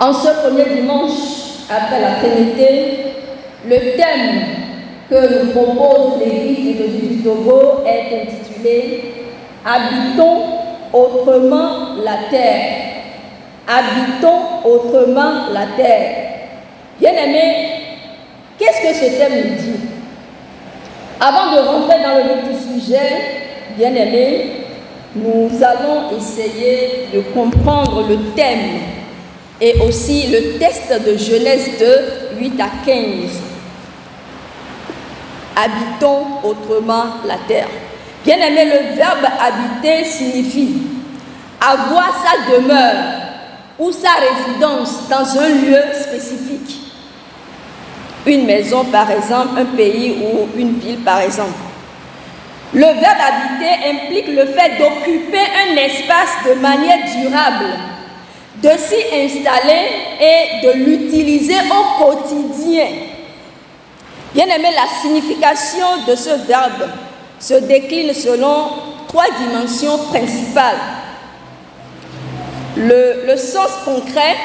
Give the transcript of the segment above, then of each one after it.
En ce premier dimanche, après la Trinité, le thème que nous propose l'Église de Jésus du Togo est intitulé « Habitons autrement la terre ». Habitons autrement la terre. Bien-aimés, qu'est-ce que ce thème nous dit? Avant de rentrer dans le vif du sujet, bien-aimés, nous allons essayer de comprendre le thème et aussi le texte de Genèse 2, 8 à 15. Habitons autrement la terre. Bien-aimés, le verbe habiter signifie avoir sa demeure ou sa résidence dans un lieu spécifique. Une maison, par exemple, un pays ou une ville, par exemple. Le verbe habiter implique le fait d'occuper un espace de manière durable, de s'y installer et de l'utiliser au quotidien. Bien aimé, la signification de ce verbe se décline selon 3 dimensions principales. Le sens concret,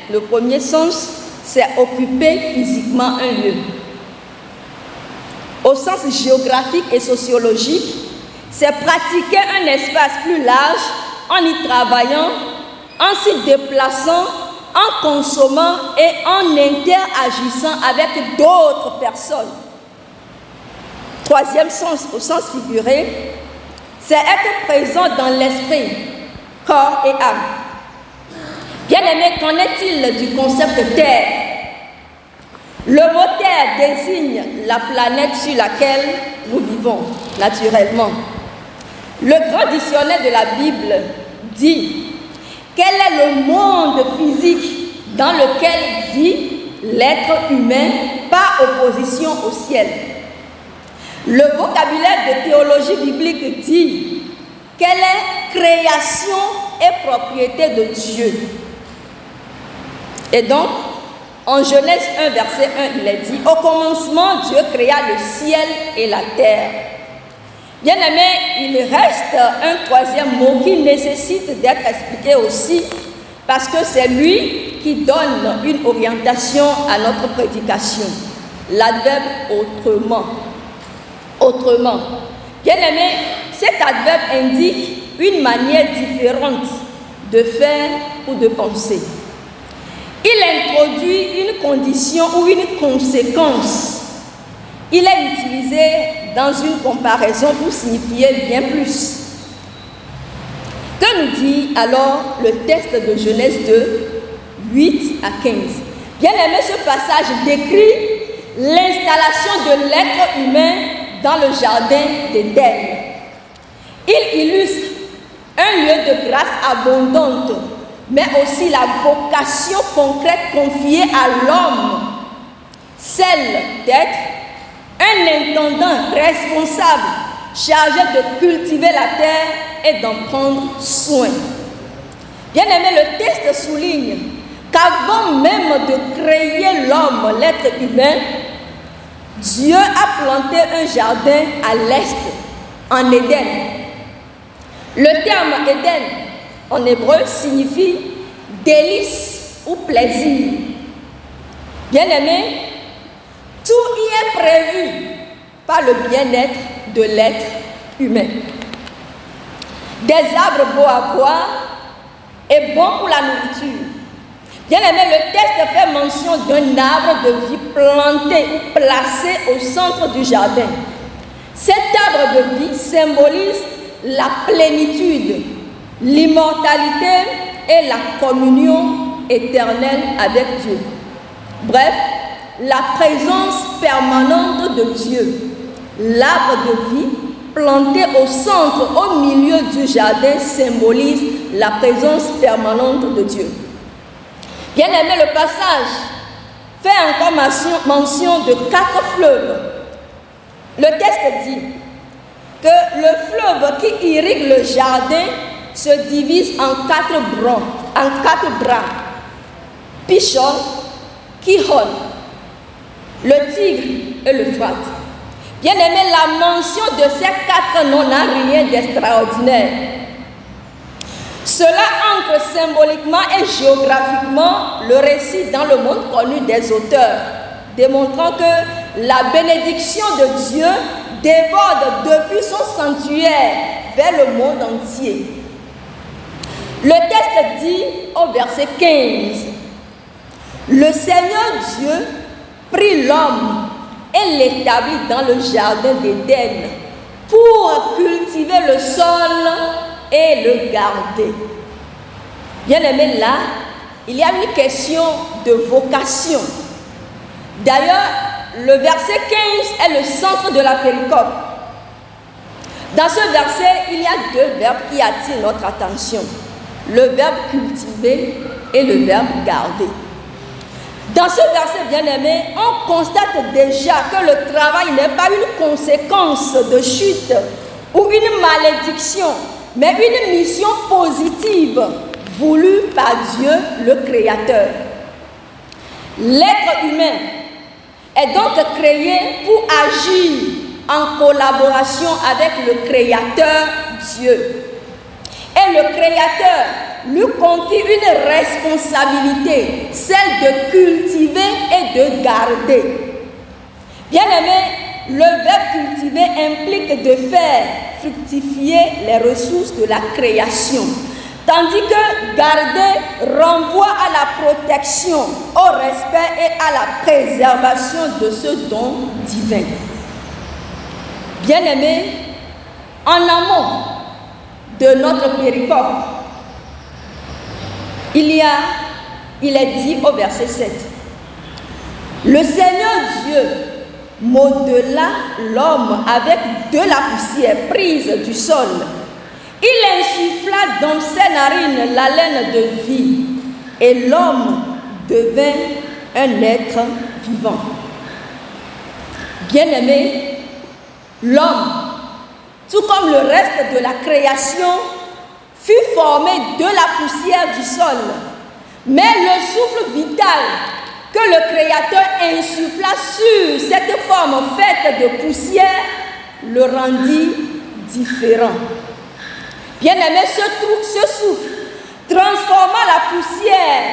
le premier sens, c'est occuper physiquement un lieu. Au sens géographique et sociologique, c'est pratiquer un espace plus large en y travaillant, en s'y déplaçant, en consommant et en interagissant avec d'autres personnes. Troisième sens, au sens figuré, c'est être présent dans l'esprit, corps et âme. Bien-aimé, qu'en est-il du concept de terre? Le mot terre désigne la planète sur laquelle nous vivons naturellement. Le grand dictionnaire de la Bible dit: quel est le monde physique dans lequel vit l'être humain par opposition au ciel? Le vocabulaire de théologie biblique dit: quelle est création et propriété de Dieu? Et donc, en Genèse 1, verset 1, il est dit: au commencement, Dieu créa le ciel et la terre. Bien-aimé, il reste un troisième mot qui nécessite d'être expliqué aussi, parce que c'est lui qui donne une orientation à notre prédication. L'adverbe autrement. Autrement. Bien-aimé, cet adverbe indique une manière différente de faire ou de penser. Il introduit une condition ou une conséquence. Il est utilisé dans une comparaison pour signifier bien plus. Que nous dit alors le texte de Genèse 2, 8 à 15? Bien-aimé, ce passage décrit l'installation de l'être humain dans le jardin d'Éden. Il illustre un lieu de grâce abondante, mais aussi la vocation concrète confiée à l'homme, celle d'être un intendant responsable, chargé de cultiver la terre et d'en prendre soin. Bien-aimé, le texte souligne qu'avant même de créer l'homme, l'être humain, Dieu a planté un jardin à l'est, en Éden. Le terme Éden, en hébreu, signifie délice ou plaisir. Bien-aimé, tout y est prévu par le bien-être de l'être humain. Des arbres beaux à voir et bons pour la nourriture. Bien-aimé, le texte fait mention d'un arbre de vie planté ou placé au centre du jardin. Cet arbre de vie symbolise la plénitude, l'immortalité et la communion éternelle avec Dieu. Bref, la présence permanente de Dieu. L'arbre de vie planté au centre, au milieu du jardin, symbolise la présence permanente de Dieu. Bien-aimé, le passage fait encore mention de 4 fleuves. Le texte dit que le fleuve qui irrigue le jardin se divise en 4 bras. Pishon, Kihon, le Tigre et le Frat. Bien-aimé, la mention de ces 4 noms n'a rien d'extraordinaire. Cela ancre symboliquement et géographiquement le récit dans le monde connu des auteurs, démontrant que la bénédiction de Dieu déborde depuis son sanctuaire vers le monde entier. Le texte dit au verset 15, « Le Seigneur Dieu prit l'homme et l'établit dans le jardin d'Éden pour cultiver le sol et le garder. » Bien-aimé, là, il y a une question de vocation. D'ailleurs, le verset 15 est le centre de la péricope. Dans ce verset, il y a deux verbes qui attirent notre attention. Le verbe cultiver et le verbe garder. Dans ce verset, bien-aimé, on constate déjà que le travail n'est pas une conséquence de chute ou une malédiction, mais une mission positive voulue par Dieu le Créateur. L'être humain est donc créé pour agir en collaboration avec le Créateur Dieu. Et le Créateur lui confie une responsabilité, celle de cultiver et de garder. Bien-aimé, le verbe cultiver implique de faire fructifier les ressources de la création, tandis que garder renvoie à la protection, au respect et à la préservation de ce don divin. Bien-aimé, en amont de notre péricope, il est dit au verset 7, « Le Seigneur Dieu modela l'homme avec de la poussière prise du sol. Il insuffla dans ses narines la laine de vie, et l'homme devint un être vivant. » Bien-aimé, l'homme, tout comme le reste de la création, fut formé de la poussière du sol. Mais le souffle vital que le Créateur insuffla sur cette forme faite de poussière le rendit différent. Bien-aimé, ce souffle transforma la poussière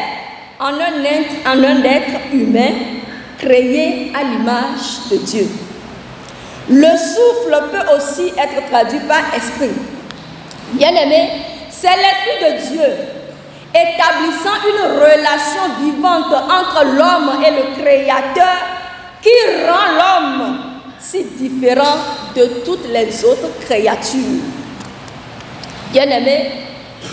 en un être humain créé à l'image de Dieu. Le souffle peut aussi être traduit par esprit. Bien-aimé, c'est l'Esprit de Dieu établissant une relation vivante entre l'homme et le Créateur qui rend l'homme si différent de toutes les autres créatures. Bien-aimé,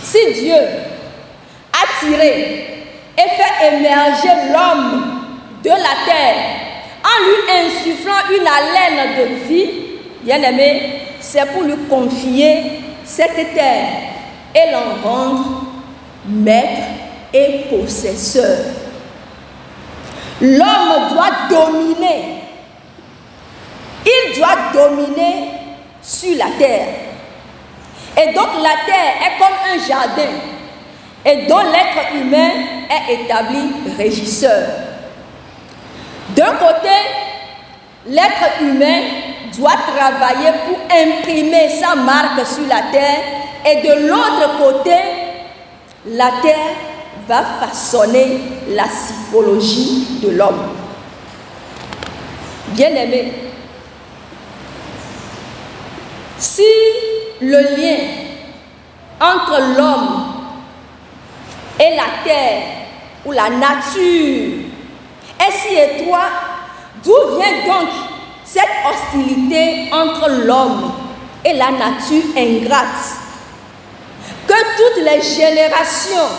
si Dieu a tiré et fait émerger l'homme de la terre en lui insufflant une haleine de vie, bien-aimé, c'est pour lui confier cette terre et l'en rendre maître et possesseur. L'homme doit dominer. Il doit dominer sur la terre. Et donc la terre est comme un jardin et dont l'être humain est établi régisseur. D'un côté, l'être humain doit travailler pour imprimer sa marque sur la terre, et de l'autre côté, la terre va façonner la psychologie de l'homme. Bien-aimé, si le lien entre l'homme et la terre ou la nature est si étroit, d'où vient donc cette hostilité entre l'homme et la nature ingrate que toutes les générations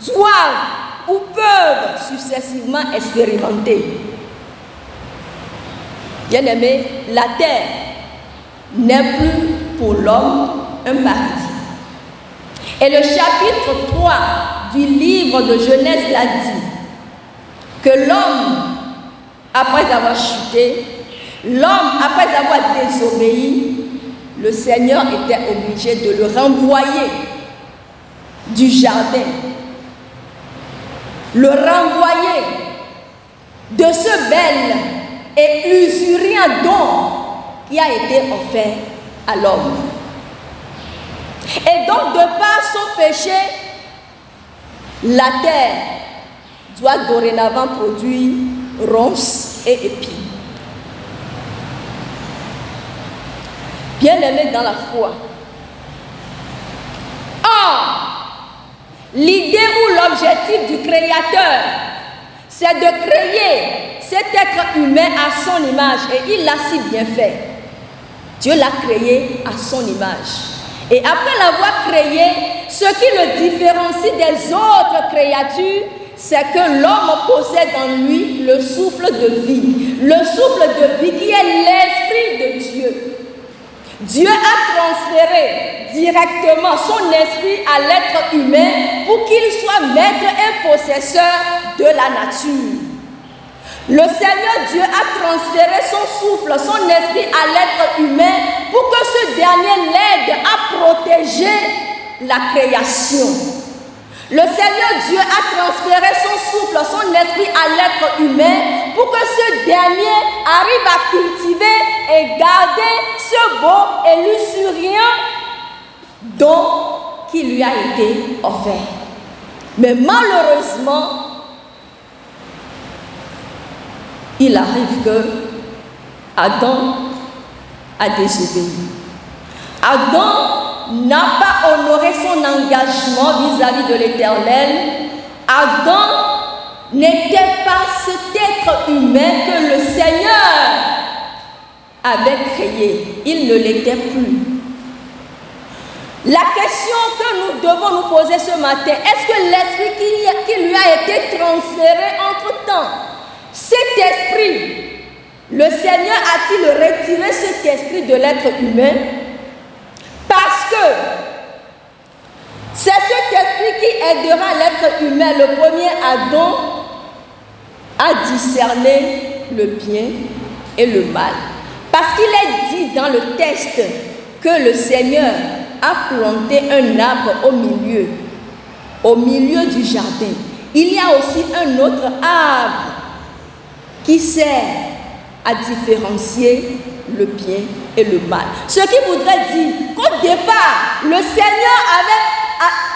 doivent ou peuvent successivement expérimenter? Bien-aimé, la terre n'est plus pour l'homme un paradis. Et le chapitre 3 du livre de Genèse l'a dit, que l'homme, après avoir chuté, l'homme, après avoir désobéi, le Seigneur était obligé de le renvoyer du jardin, le renvoyer de ce bel et usuriant don qui a été offert à l'homme. Et donc, de par son péché, la terre doit dorénavant produire ronces et épis. Bien-aimés dans la foi. Or, l'idée ou l'objectif du Créateur, c'est de créer cet être humain à son image. Et il l'a si bien fait. Dieu l'a créé à son image. Et après l'avoir créé, ce qui le différencie des autres créatures, c'est que l'homme possède en lui le souffle de vie. Le souffle de vie qui est l'Esprit de Dieu. Dieu a transféré directement son esprit à l'être humain pour qu'il soit maître et possesseur de la nature. Le Seigneur Dieu a transféré son souffle, son esprit à l'être humain pour que ce dernier l'aide à protéger la création. Le Seigneur Dieu a transféré son souffle, son esprit à l'être humain pour que ce dernier arrive à cultiver et garder ce beau et luxuriant don qui lui a été offert. Mais malheureusement, il arrive que Adam a désobéi. Adam n'a pas honoré son engagement vis-à-vis de l'Éternel. Adam n'était pas cet être humain que le Seigneur avait créé. Il ne l'était plus. La question que nous devons nous poser ce matin, est-ce que l'esprit qui lui a été transféré entre-temps, cet esprit, le Seigneur a-t-il retiré cet esprit de l'être humain? Parce que c'est cet esprit qui aidera l'être humain, le premier Adam, à discerner le bien et le mal. Parce qu'il est dit dans le texte que le Seigneur a planté un arbre au milieu du jardin. Il y a aussi un autre arbre qui sert à différencier le bien et le mal. Ce qui voudrait dire qu'au départ, le Seigneur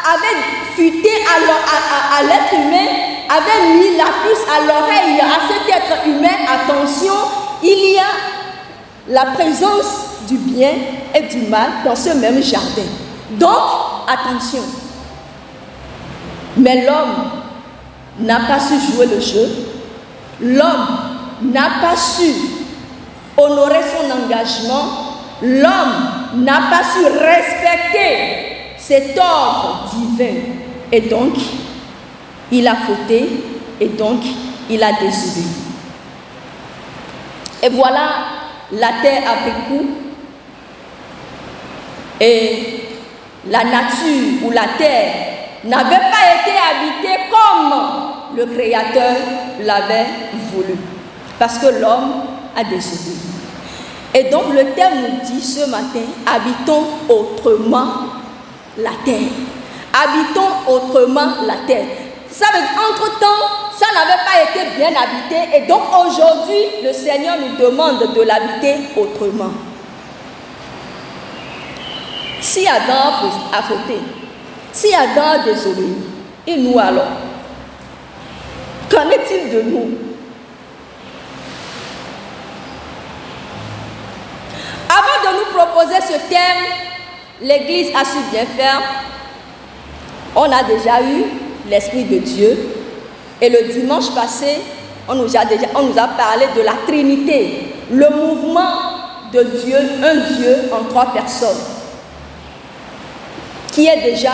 avait futé à l'être humain, avait mis la puce à l'oreille à cet être humain. Attention, il y a la présence du bien et du mal dans ce même jardin. Donc, attention. Mais l'homme n'a pas su jouer le jeu. L'homme n'a pas su honorer son engagement. L'homme n'a pas su respecter cet ordre divin. Et donc, il a fauté et donc, il a désobéi. Et voilà, la terre a pris coup et la nature ou la terre n'avait pas été habitée comme le Créateur l'avait voulu. Parce que l'homme a désobéi. Et donc le terme nous dit ce matin, habitons autrement la terre. Habitons autrement la terre. Ça veut dire, entre-temps, ça n'avait pas été bien habité. Et donc aujourd'hui, le Seigneur nous demande de l'habiter autrement. Si Adam a fauté, si Adam a désobéi, et nous alors, qu'en est-il de nous? Avant de nous proposer ce thème, l'Église a su bien faire. On a déjà eu l'Esprit de Dieu. Et le dimanche passé, on nous a parlé de la Trinité, le mouvement de Dieu, un Dieu en 3 personnes, qui est déjà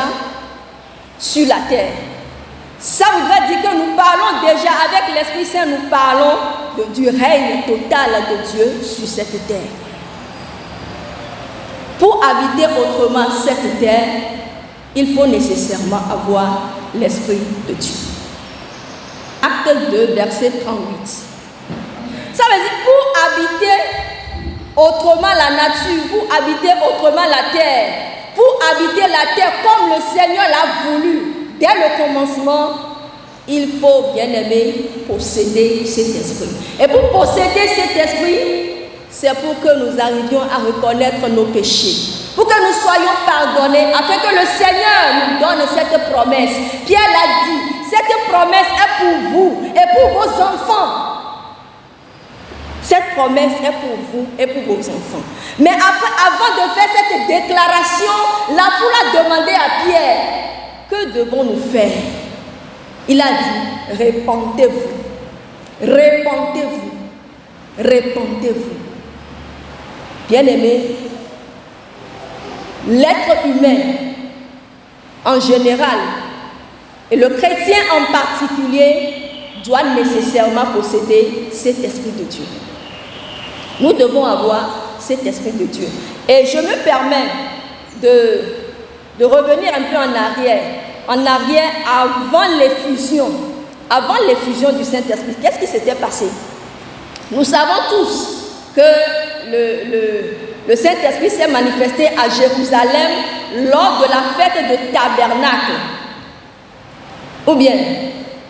sur la terre. Ça voudrait dire que nous parlons déjà avec l'Esprit Saint, nous parlons du règne total de Dieu sur cette terre. Pour habiter autrement cette terre, il faut nécessairement avoir l'Esprit de Dieu. Acte 2, verset 38. Ça veut dire pour habiter autrement la nature, pour habiter autrement la terre, pour habiter la terre comme le Seigneur l'a voulu dès le commencement, il faut, bien aimer, posséder cet esprit. Et pour posséder cet esprit, c'est pour que nous arrivions à reconnaître nos péchés, pour que nous soyons soyons pardonnés, afin que le Seigneur nous donne cette promesse. Pierre l'a dit, cette promesse est pour vous et pour vos enfants. Cette promesse est pour vous et pour vos enfants. Mais avant de faire cette déclaration, la foule a demandé à Pierre, que devons-nous faire? Il a dit, répentez-vous, répentez-vous, répentez-vous. Bien-aimés, l'être humain en général et le chrétien en particulier doit nécessairement posséder cet esprit de Dieu. Nous devons avoir cet esprit de Dieu. Et je me permets de revenir un peu en arrière avant l'effusion du Saint-Esprit. Qu'est-ce qui s'était passé? Nous savons tous que le Saint-Esprit s'est manifesté à Jérusalem lors de la fête de Tabernacle. Ou bien,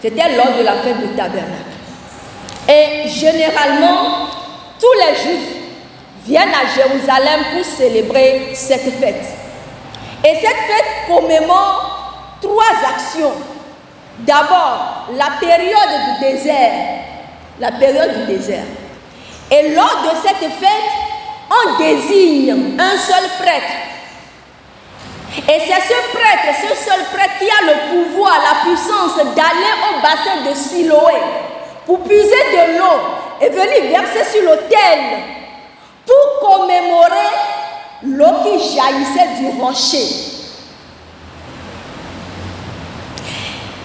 c'était lors de la fête de Tabernacle. Et généralement, tous les Juifs viennent à Jérusalem pour célébrer cette fête. Et cette fête commémore 3 actions. D'abord, la période du désert. La période du désert. Et lors de cette fête, on désigne un seul prêtre. Et c'est ce seul prêtre qui a le pouvoir, la puissance d'aller au bassin de Siloé pour puiser de l'eau et venir verser sur l'autel pour commémorer l'eau qui jaillissait du rocher.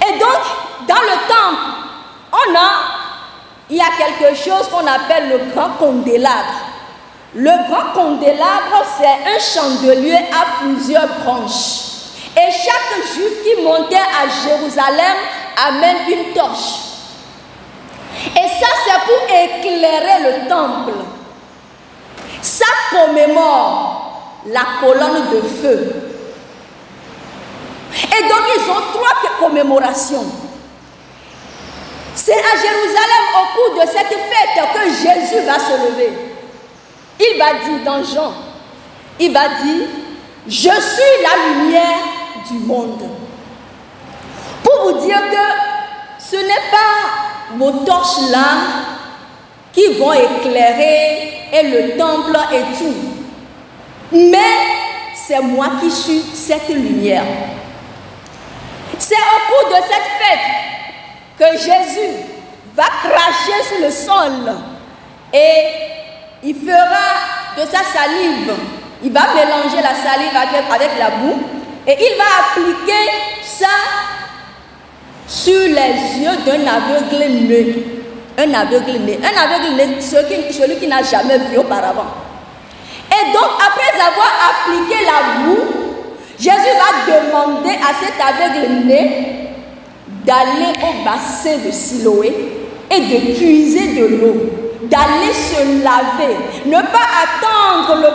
Et donc, dans le temple, il y a quelque chose qu'on appelle le grand candélabre. Le grand candélabre, c'est un chandelier à plusieurs branches. Et chaque juif qui montait à Jérusalem amène une torche. Et ça, c'est pour éclairer le temple. Ça commémore la colonne de feu. Et donc, ils ont 3 commémorations. C'est à Jérusalem, au cours de cette fête, que Jésus va se lever. Il va dire dans Jean, il va dire, je suis la lumière du monde. Pour vous dire que ce n'est pas vos torches là qui vont éclairer et le temple et tout. Mais c'est moi qui suis cette lumière. C'est au cours de cette fête que Jésus va cracher sur le sol et il fera de sa salive, il va mélanger la salive avec la boue et il va appliquer ça sur les yeux d'un aveugle-né. Un aveugle-né. Un aveugle-né, celui qui n'a jamais vu auparavant. Et donc, après avoir appliqué la boue, Jésus va demander à cet aveugle-né d'aller au bassin de Siloé et de puiser de l'eau, d'aller se laver, ne pas attendre le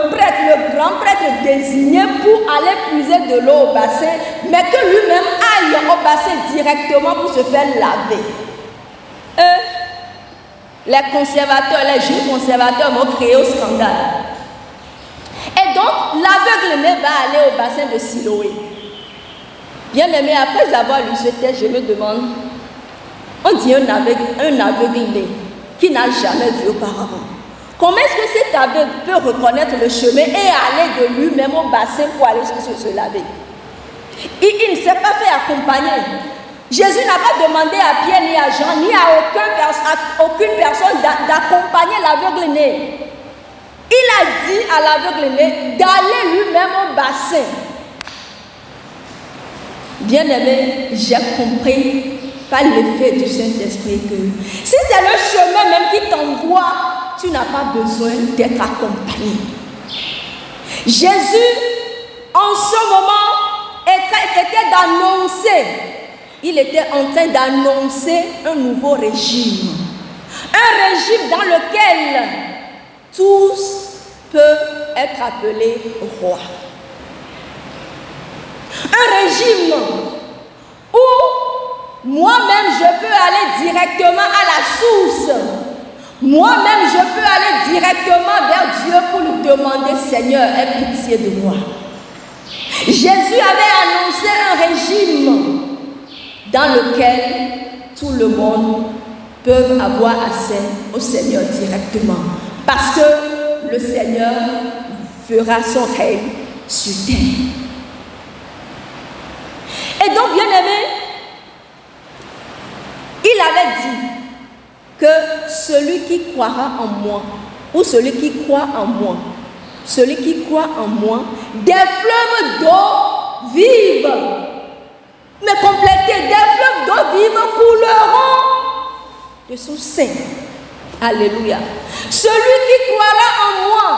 grand prêtre désigné pour aller puiser de l'eau au bassin, mais que lui-même aille au bassin directement pour se faire laver. Les conservateurs, les juifs conservateurs vont créer au scandale. Et donc, l'aveugle-né va aller au bassin de Siloé. Bien aimé, après avoir lu ce texte, je me demande, on dit un aveugle-né qui n'a jamais vu auparavant. Comment est-ce que cet aveugle peut reconnaître le chemin et aller de lui-même au bassin pour aller se laver? Il ne s'est pas fait accompagner. Jésus n'a pas demandé à Pierre, ni à Jean, ni à aucune personne d'accompagner l'aveugle-né. Il a dit à l'aveugle-né d'aller lui-même au bassin. Bien-aimé, j'ai compris par l'effet du Saint-Esprit que si c'est le chemin même qui t'envoie, tu n'as pas besoin d'être accompagné. Jésus, en ce moment, était d'annoncer. Il était en train d'annoncer un nouveau régime. Un régime dans lequel tous peuvent être appelés rois. Un régime où moi-même je peux aller directement à la source. Moi-même je peux aller directement vers Dieu pour lui demander, Seigneur, aie pitié de moi. Jésus avait annoncé un régime dans lequel tout le monde peut avoir accès au Seigneur directement. Parce que le Seigneur fera son règne sur terre. Et donc, bien-aimé, il avait dit que celui qui croira en moi, ou celui qui croit en moi, celui qui croit en moi, des fleuves d'eau vive, mais complétez, des fleuves d'eau vive couleront de son sein. Alléluia. Celui qui croira en moi,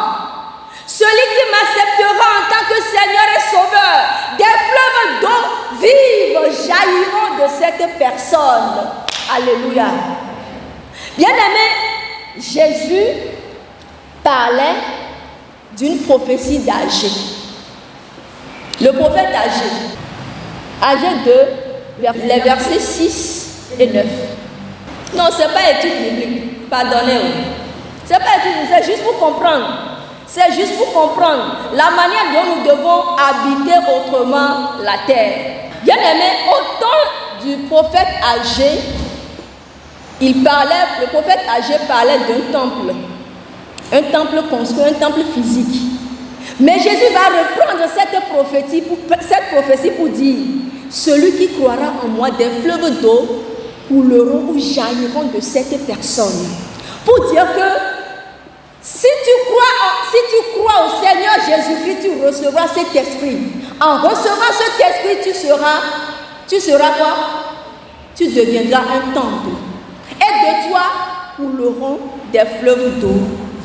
celui qui m'acceptera en tant que Seigneur et Sauveur, des fleuves d'eau vive jailliront de cette personne. Alléluia. Bien-aimé, Jésus parlait d'une prophétie d'Agé. Le prophète Agé 2, les versets 6 et 9. Non, ce n'est pas étude biblique, pardonnez-moi. Ce n'est pas étude, c'est juste pour comprendre. C'est juste pour comprendre la manière dont nous devons habiter autrement la terre. Bien aimé, au temps du prophète Agé, le prophète Agé parlait d'un temple. Un temple construit, un temple physique. Mais Jésus va reprendre cette prophétie pour dire: celui qui croira en moi, des fleuves d'eau couleront ou jailliront de cette personne. Pour dire que si tu crois au Seigneur Jésus-Christ, tu recevras cet esprit. En recevant cet esprit, tu seras quoi? Tu deviendras un temple. Et de toi couleront des fleuves d'eau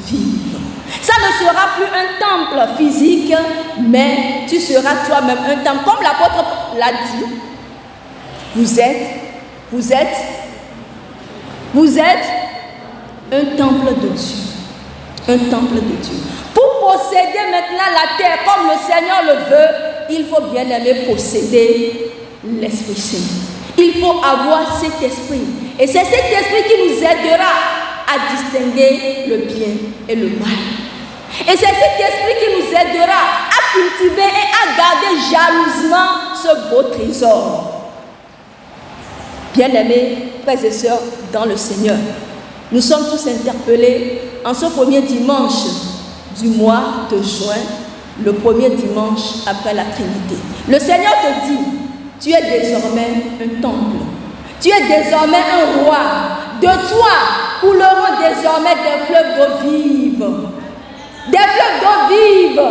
vive. Ça ne sera plus un temple physique, mais tu seras toi-même un temple. Comme l'apôtre l'a dit, vous êtes un temple de Dieu. Un temple de Dieu. Pour posséder maintenant la terre comme le Seigneur le veut, il faut bien aimer posséder l'Esprit Saint. Il faut avoir cet esprit. Et c'est cet esprit qui nous aidera à distinguer le bien et le mal. Et c'est cet esprit qui nous aidera à cultiver et à garder jalousement ce beau trésor. Bien-aimés, frères et sœurs, dans le Seigneur, nous sommes tous interpellés en ce premier dimanche du mois de juin, le premier dimanche après la Trinité. Le Seigneur te dit: tu es désormais un temple. Tu es désormais un roi. De toi couleront désormais des fleuves d'eau vive. Des fleuves d'eau vive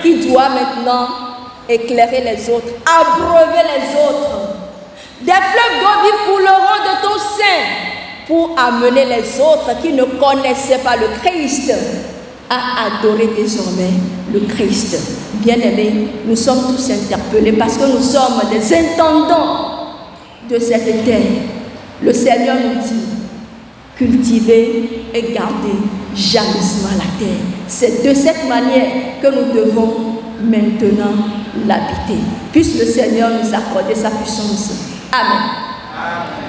qui doivent maintenant éclairer les autres, abreuver les autres. Des fleuves d'eau vive couleront de ton sein pour amener les autres qui ne connaissaient pas le Christ à adorer désormais le Christ. Bien-aimés, nous sommes tous interpellés parce que nous sommes des intendants de cette terre. Le Seigneur nous dit: cultivez et gardez jalousement la terre. C'est de cette manière que nous devons maintenant l'habiter. Puisse le Seigneur nous accorder sa puissance. Amen.